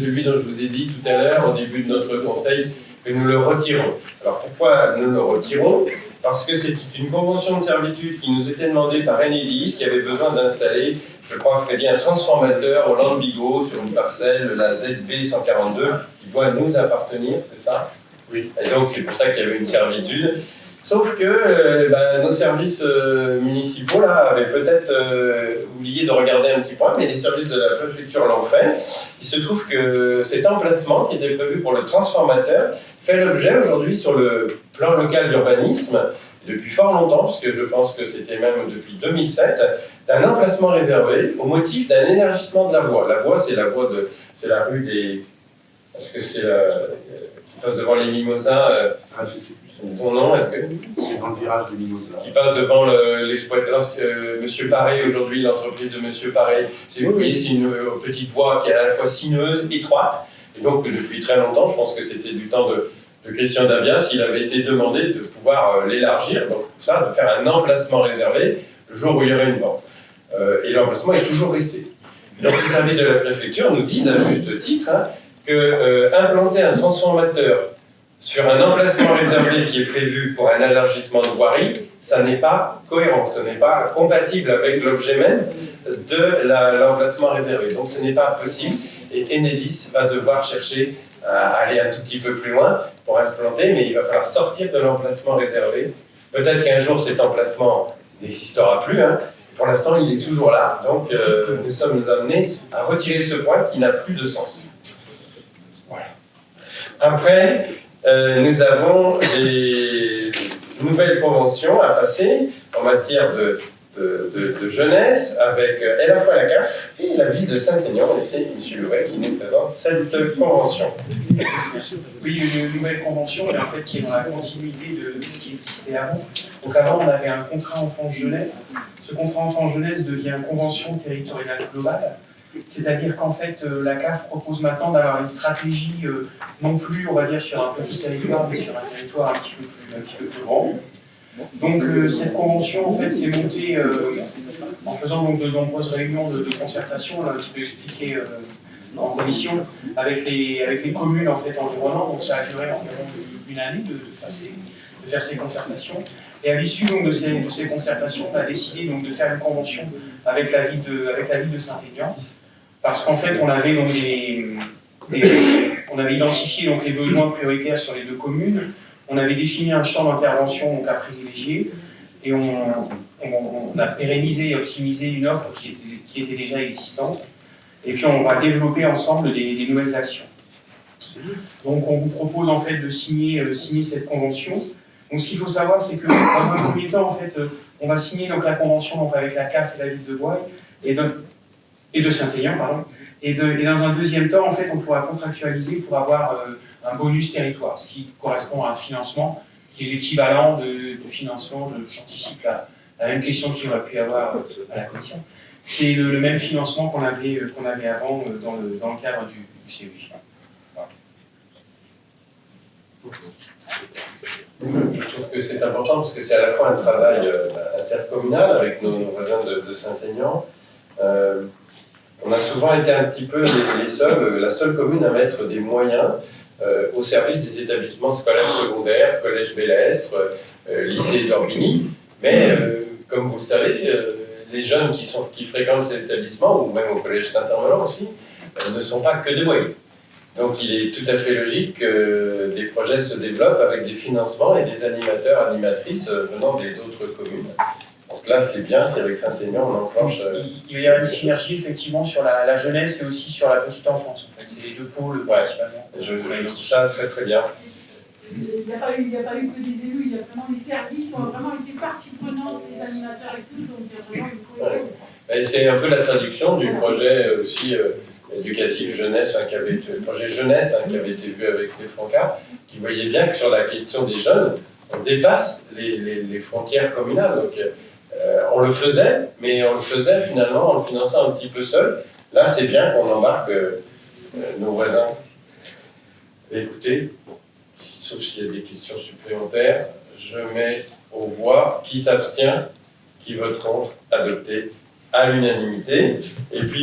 celui dont je vous ai dit tout à l'heure, au début de notre conseil, que nous le retirons. Alors pourquoi nous le retirons? Parce que c'est une convention de servitude qui nous était demandée par Enedis, qui avait besoin d'installer, je crois, Freddy, un transformateur au Land Bigot sur une parcelle, la ZB 142, qui doit nous appartenir, c'est ça? Oui. Et donc c'est pour ça qu'il y avait une servitude. Sauf que nos services municipaux là, avaient peut-être oublié de regarder un petit point, mais les services de la préfecture l'ont fait. Il se trouve que cet emplacement qui était prévu pour le transformateur fait l'objet aujourd'hui sur le plan local d'urbanisme, depuis fort longtemps, parce que je pense que c'était même depuis 2007, d'un emplacement réservé au motif d'un élargissement de la voie. La voie, c'est la rue des... Est-ce que c'est la... qui passe devant les Mimosas je sais plus son nom, est-ce que... C'est dans le virage de Mimosa. Qui passe devant l'exploitation, Monsieur Paré, aujourd'hui, l'entreprise de Monsieur Paré. Vous voyez, c'est une petite voie qui est à la fois sinueuse, étroite, et donc depuis très longtemps, je pense que c'était du temps de Christian Davias, il avait été demandé de pouvoir l'élargir, donc pour ça, de faire un emplacement réservé le jour où il y aurait une vente. Et l'emplacement est toujours resté. Donc les services de la préfecture nous disent, à juste titre, que implanter un transformateur sur un emplacement réservé qui est prévu pour un élargissement de voirie, ça n'est pas cohérent, ce n'est pas compatible avec l'objet même de l'emplacement réservé. Donc ce n'est pas possible, et Enedis va devoir chercher à aller un tout petit peu plus loin pour implanter, mais il va falloir sortir de l'emplacement réservé. Peut-être qu'un jour cet emplacement n'existera plus, pour l'instant il est toujours là, donc nous sommes amenés à retirer ce point qui n'a plus de sens. Voilà. Après, nous avons des nouvelles conventions à passer en matière de jeunesse avec à la fois la CAF et la ville de Saint-Aignan, et c'est M. Louret qui nous présente cette convention. Oui, une nouvelle convention en fait, qui est dans la continuité de ce qui existait avant. Donc avant, on avait un contrat enfance-jeunesse. Ce contrat enfance-jeunesse devient convention territoriale globale. C'est-à-dire qu'en fait, la CAF propose maintenant d'avoir une stratégie, non plus, on va dire, sur un petit territoire, mais sur un territoire un petit peu plus grand. Donc cette convention, en fait, s'est montée en faisant donc de nombreuses réunions de concertation, on l'a un petit peu expliqué en commission, avec les communes en fait, environnantes. Donc ça a duré environ une année de faire ces concertations. Et à l'issue de ces concertations, on a décidé donc, de faire une convention avec la ville de Saint-Aignan. Parce qu'en fait, on avait donc on avait identifié donc les besoins prioritaires sur les deux communes, on avait défini un champ d'intervention donc à privilégier, et on a pérennisé et optimisé une offre qui était déjà existante, et puis on va développer ensemble des nouvelles actions. Donc on vous propose en fait de signer cette convention. Donc ce qu'il faut savoir, c'est que dans un premier temps, en fait, on va signer donc, la convention donc, avec la CAF et la ville de Boye, et de Saint-Aignan, pardon. Et dans un deuxième temps, en fait, on pourra contractualiser pour avoir un bonus territoire, ce qui correspond à un financement qui est l'équivalent de financement, j'anticipe la même question qu'il aurait pu y avoir à la commission. C'est le même financement qu'on avait avant dans le cadre du CEJ. Je trouve que c'est important parce que c'est à la fois un travail intercommunal avec nos voisins de Saint-Aignan. On a souvent été un petit peu la seule commune à mettre des moyens au service des établissements scolaires secondaires, collège Belestre, lycée d'Orbigny. Mais comme vous le savez, les jeunes qui fréquentent ces établissements, ou même au collège Saint-Armelan aussi, ne sont pas que des moyens. Donc il est tout à fait logique que des projets se développent avec des financements et des animateurs, animatrices venant des autres communes. Donc là c'est bien, c'est avec Saint-Aignan, on enclenche... Il va y avoir une synergie effectivement sur la jeunesse et aussi sur la petite enfance. En fait. C'est les deux pôles principalement. Je trouve ça très très bien. Il n'y a pas eu que des élus, il y a vraiment les services ont vraiment été partie prenante, les animateurs et tout, donc il y a vraiment une cohésion. Et c'est un peu la traduction du projet aussi éducatif jeunesse, projet jeunesse qui avait été vu avec les Francards, qui voyait bien que sur la question des jeunes, on dépasse les frontières communales. Donc, on le faisait, mais on le faisait finalement en le finançant un petit peu seul. Là, c'est bien qu'on embarque nos voisins. Écoutez, sauf s'il y a des questions supplémentaires, je mets aux voix qui s'abstient, qui vote contre, adopté à l'unanimité. Et puis